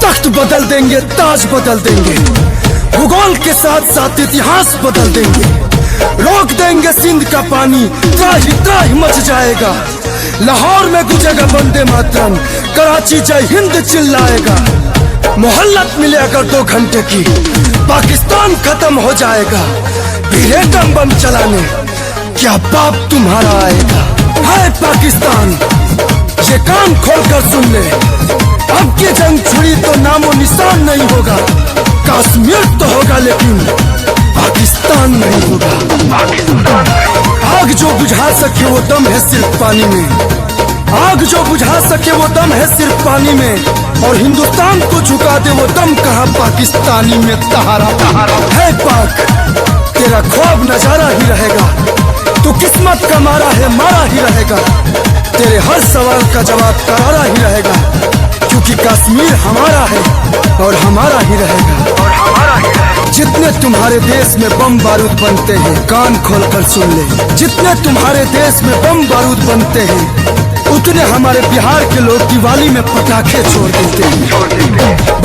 तख्त बदल देंगे, ताज बदल देंगे, भूगोल के साथ साथ इतिहास बदल देंगे। रोक देंगे सिंध का पानी, त्राही त्राही मच जाएगा। लाहौर में गुजेगा वंदे मातरम, कराची जय हिंद चिल्लाएगा। मोहल्लत मिले अगर 2 घंटे की, पाकिस्तान खत्म हो जाएगा। एटम बम चलाने क्या बाप तुम्हारा आएगा? हाय पाकिस्तान, ये कान खोलकर सुन ले, अब की जंग छुड़ी तो नामो निशान नहीं होगा। कश्मीर तो होगा लेकिन पाकिस्तान नहीं होगा। आग जो बुझा सके वो दम है सिर्फ पानी में, आग जो बुझा सके वो दम है सिर्फ पानी में। और हिंदुस्तान को झुका दे वो दम कहाँ पाकिस्तानी में। तहारा है पाक, तेरा ख्वाब नजारा ही रहेगा। तू किस्मत का मारा है, मारा ही रहेगा। तेरे हर सवाल का जवाब करारा ही रहेगा, क्योंकि कश्मीर हमारा है और हमारा ही रहेगा। जितने तुम्हारे देश में बम बारूद बनते हैं, कान खोलकर सुन ले, जितने तुम्हारे देश में बम बारूद बनते हैं, उतने हमारे बिहार के लोग दिवाली में पटाखे छोड़ देते हैं।